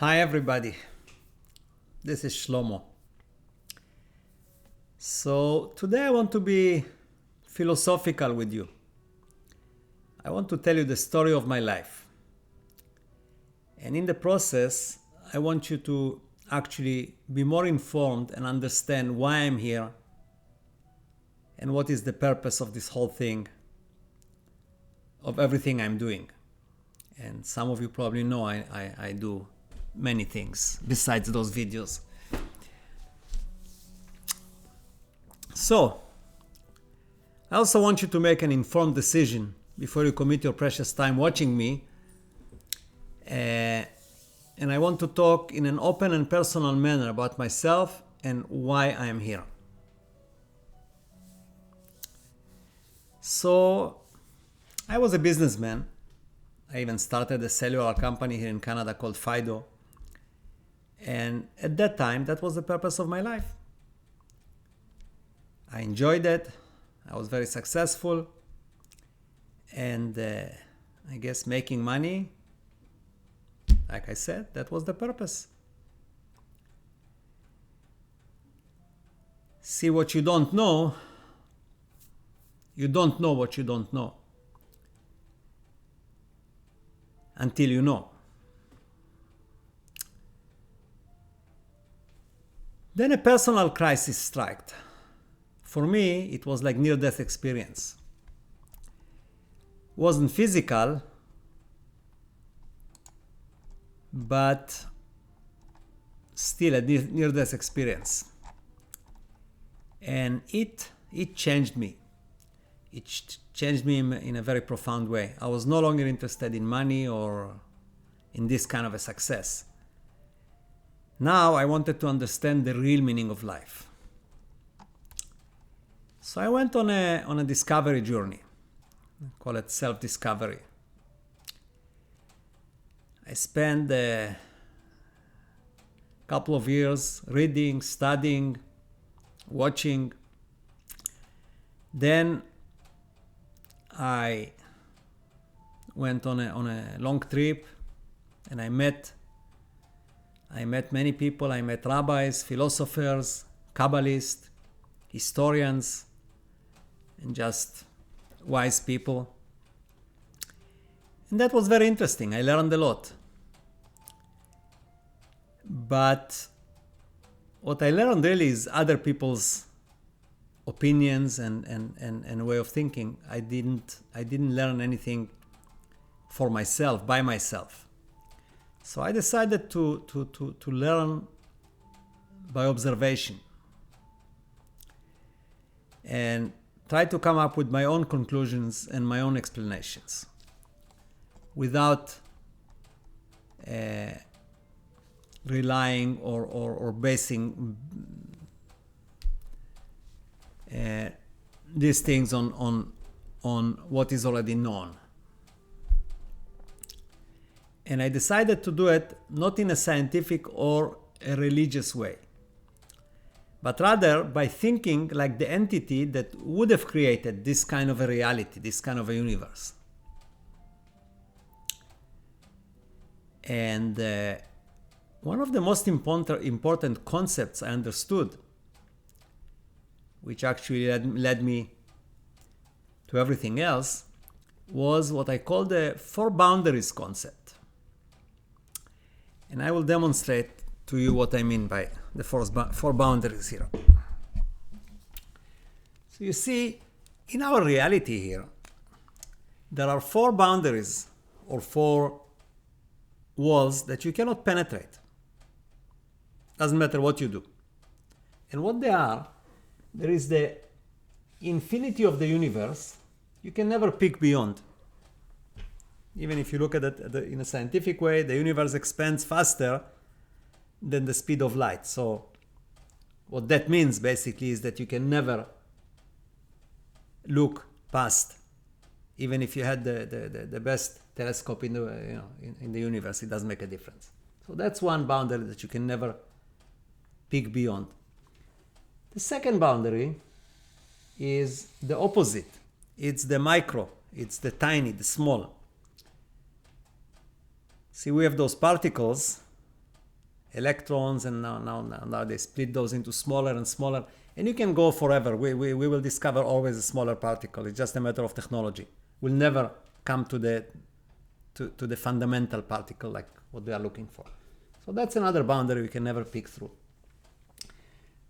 Hi everybody, this is Shlomo. So today I want to be philosophical with you. I want to tell you the story of my life. And in the process, I want you to actually be more informed and understand why I'm here and what is the purpose of this whole thing, of everything I'm doing. And some of you probably know I do many things besides those videos. So, I also want you to make an informed decision before you commit your precious time watching me. And I want to talk in an open and personal manner about myself and why I am here. So, I was a businessman. I even started a cellular company here in Canada called Fido. And at that time, that was the purpose of my life. I enjoyed it. I was very successful. And I guess making money, like I said, that was the purpose. See, what you don't know what you don't know until you know. Then a personal crisis struck. For me, it was like near-death experience. It wasn't physical, but still a near-death experience. And it changed me. It changed me in a very profound way. I was no longer interested in money or in this kind of a success. Now I wanted to understand the real meaning of life. So I went on a discovery journey. I call it self-discovery. I spent a couple of years reading, studying, watching. Then I went on a long trip and I met many people. I met rabbis, philosophers, Kabbalists, historians, and just wise people. And that was very interesting. I learned a lot. But what I learned really is other people's opinions and way of thinking. I didn't learn anything for myself, by myself. So I decided to learn by observation and try to come up with my own conclusions and my own explanations without relying or basing these things on what is already known. And I decided to do it not in a scientific or a religious way, but rather by thinking like the entity that would have created this kind of a reality, this kind of a universe. And one of the most important concepts I understood, which actually led me to everything else, was what I call the four boundaries concept. And I will demonstrate to you what I mean by the four boundaries here. So you see, in our reality here, there are four boundaries or four walls that you cannot penetrate. Doesn't matter what you do. And what they are, there is the infinity of the universe. You can never peek beyond. Even if you look at it in a scientific way, the universe expands faster than the speed of light. So what that means basically is that you can never look past. Even if you had the best telescope in the universe, it doesn't make a difference. So that's one boundary that you can never peek beyond. The second boundary is the opposite. It's the micro. It's the tiny, the small. See, we have those particles electrons, and now they split those into smaller and smaller, and you can go forever. We will discover always a smaller particle. It's just a matter of technology. We'll never come to the fundamental particle like what they are looking for. So that's another boundary we can never pick through.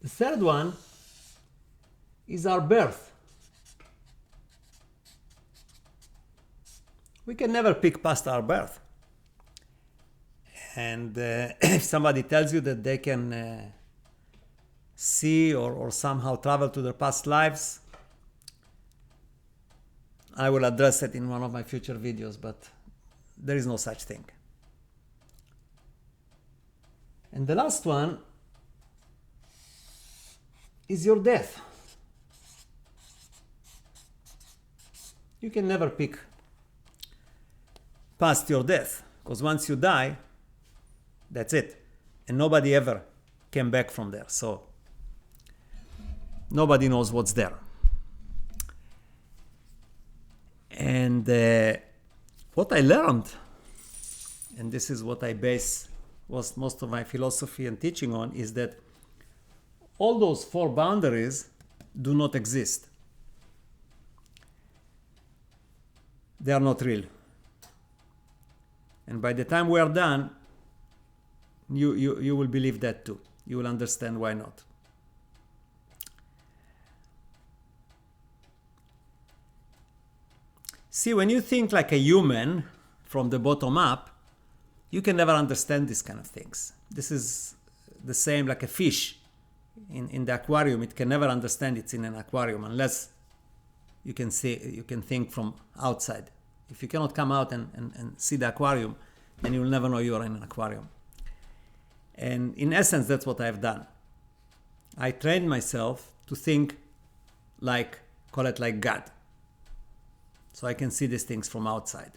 The third one is our birth. We can never pick past our birth. And if somebody tells you that they can see or somehow travel to their past lives, I will address it in one of my future videos, but there is no such thing. And the last one is your death. You can never pick past your death, because once you die, that's it. And nobody ever came back from there. So nobody knows what's there. And what I learned, and this is what I base most of my philosophy and teaching on, is that all those four boundaries do not exist. They are not real. And by the time we are done, you will believe that too. You will understand why not. See, when you think like a human from the bottom up, you can never understand these kind of things. This is the same like a fish in the aquarium. It can never understand it's in an aquarium unless you can think from outside. If you cannot come out and see the aquarium, then you will never know you are in an aquarium. And in essence, that's what I've done. I trained myself to think like, call it like God. So I can see these things from outside.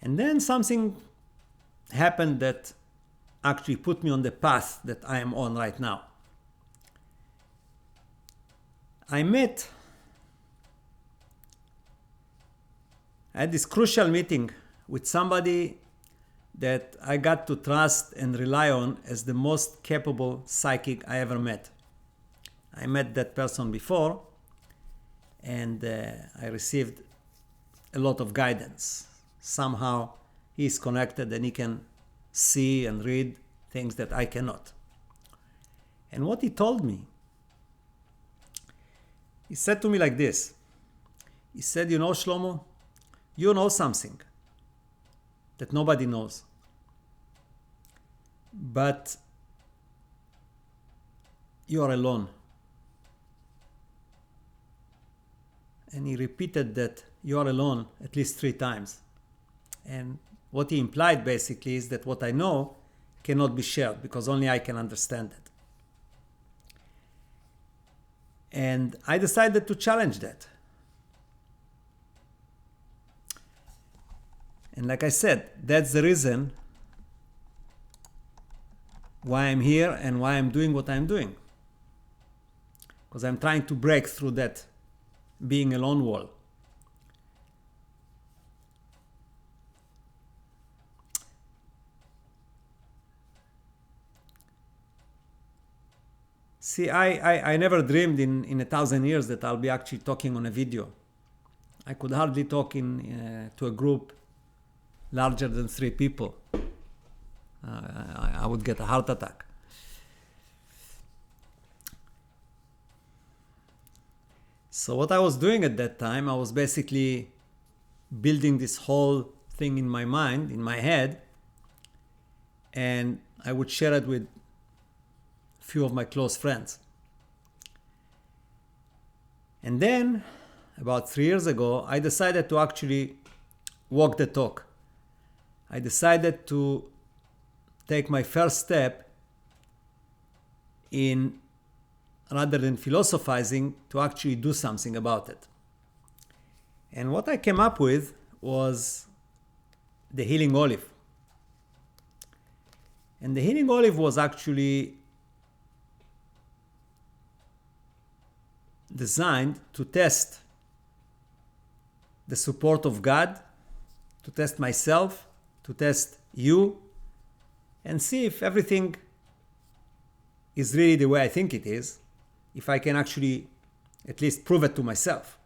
And then something happened that actually put me on the path that I am on right now. I had this crucial meeting with somebody that I got to trust and rely on as the most capable psychic I ever met. I met that person before, and I received a lot of guidance. Somehow he is connected and he can see and read things that I cannot. And what he told me, he said to me like this. He said, you know, Shlomo, you know something that nobody knows. But you are alone. And he repeated that you are alone at least 3 times. And what he implied basically is that what I know cannot be shared because only I can understand it. And I decided to challenge that. And like I said, that's the reason why I'm here and why I'm doing what I'm doing. Because I'm trying to break through that being alone wall. See, I never dreamed in 1,000 years that I'll be actually talking on a video. I could hardly talk to a group larger than 3 people. I would get a heart attack. So what I was doing at that time, I was basically building this whole thing in my mind, in my head, and I would share it with few of my close friends. And then, about 3 years ago, I decided to actually walk the talk. I decided to take my first step in, rather than philosophizing, to actually do something about it. And what I came up with was the healing olive. And the healing olive was actually designed to test the support of God, to test myself, to test you, and see if everything is really the way I think it is, if I can actually at least prove it to myself,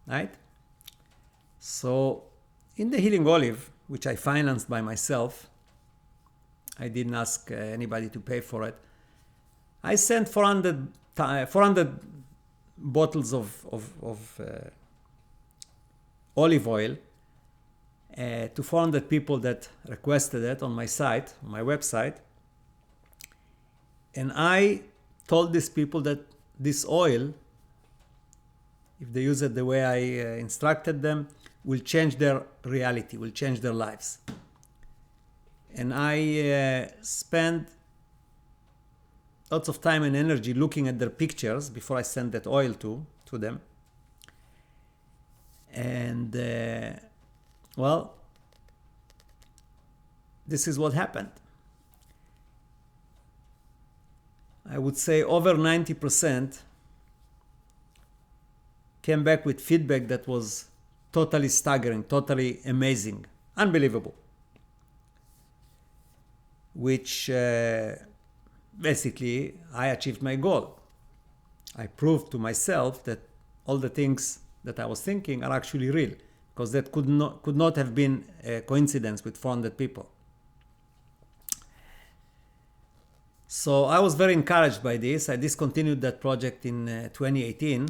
right? So in the Healing Olive, which I financed by myself, I didn't ask anybody to pay for it. I sent 400 bottles of olive oil to 400 people that requested it on my site, on my website. And I told these people that this oil, if they use it the way I instructed them, will change their reality, will change their lives. And I spent lots of time and energy looking at their pictures before I sent that oil to them. And well, this is what happened. I would say over 90% came back with feedback that was totally staggering, totally amazing, unbelievable. Which basically I achieved my goal. I proved to myself that all the things that I was thinking are actually real, because that could not have been a coincidence with 400 people. So I was very encouraged by this. I discontinued that project in 2018,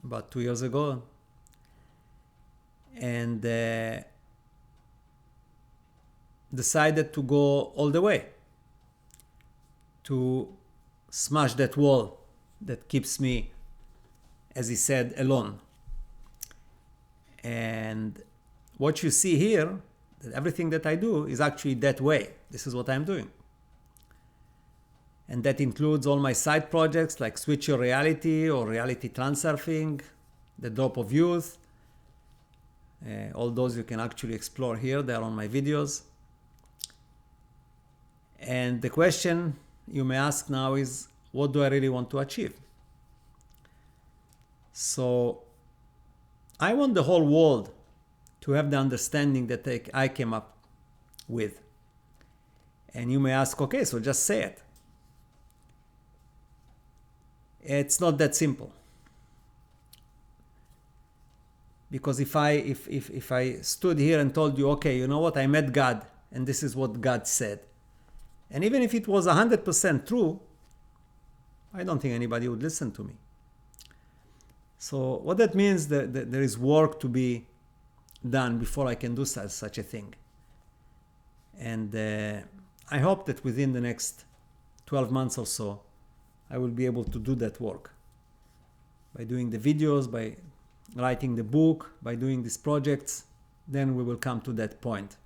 about 2 years ago, and decided to go all the way, to smash that wall that keeps me, as he said, alone. And what you see here, that everything that I do is actually that way. This is what I'm doing. And that includes all my side projects like Switch Your Reality or Reality Transurfing, The Drop of Youth. All those you can actually explore here. They're on my videos. And the question you may ask now is, what do I really want to achieve? So I want the whole world to have the understanding that I came up with. And you may ask, okay, so just say it. It's not that simple. Because if I stood here and told you, okay, you know what, I met God and this is what God said, and even if it was 100% true, I don't think anybody would listen to me. So what that means, that there is work to be done before I can do such a thing. And I hope that within the next 12 months or so, I will be able to do that work. By doing the videos, by writing the book, by doing these projects, then we will come to that point.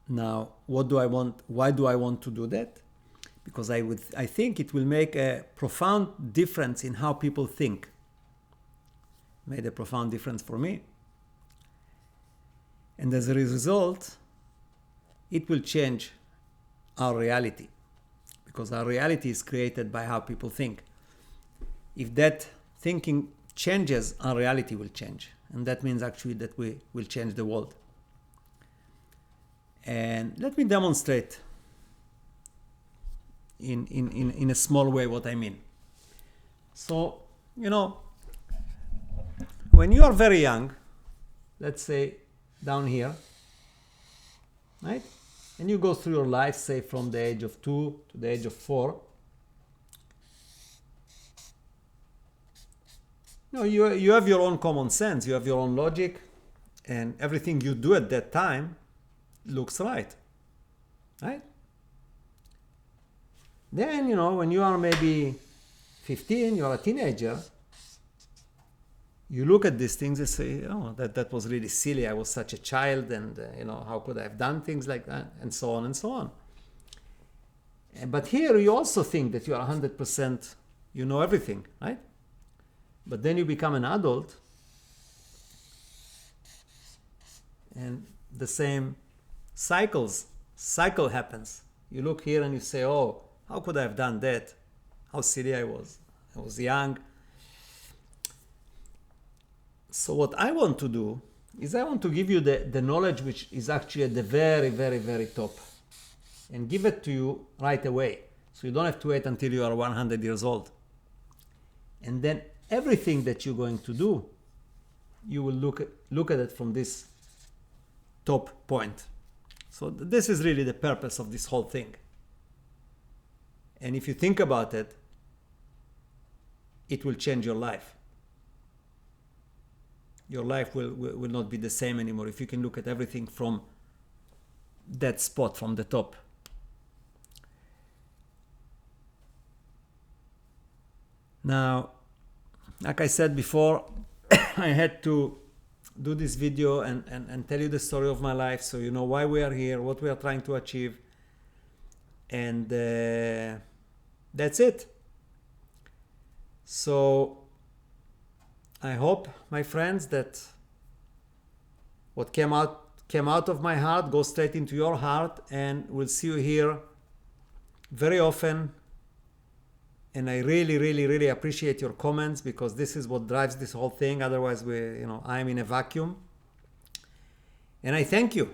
Now, what do I want? Why do I want to do that? Because I think it will make a profound difference in how people think. Made a profound difference for me. And as a result, it will change our reality, because our reality is created by how people think. If that thinking changes, our reality will change. And that means actually that we will change the world. And let me demonstrate in a small way what I mean. So, you know, when you are very young, let's say down here, right? And you go through your life, say from the age of 2 to the age of 4. No, you have your own common sense, you have your own logic, and everything you do at that time looks right? Then, you know, when you are maybe 15, you're a teenager, you look at these things and say, oh, that was really silly. I was such a child, and, you know, how could I have done things like that? And so on and so on. But here you also think that you are 100%, you know everything, right? But then you become an adult, and the same cycle happens. You look here and you say, oh, how could I have done that? How silly I was. I was young. So what I want to do is I want to give you the knowledge which is actually at the very, very, very top, and give it to you right away. So you don't have to wait until you are 100 years old. And then everything that you're going to do, you will look at it from this top point. So this is really the purpose of this whole thing. And if you think about it, it will change your life. Your life will not be the same anymore if you can look at everything from that spot, from the top. Now, like I said before, I had to do this video and tell you the story of my life so you know why we are here, what we are trying to achieve. And that's it. So I hope, my friends, that what came out of my heart goes straight into your heart, and we'll see you here very often. And I really, really, really appreciate your comments, because this is what drives this whole thing. Otherwise, I'm in a vacuum. And I thank you.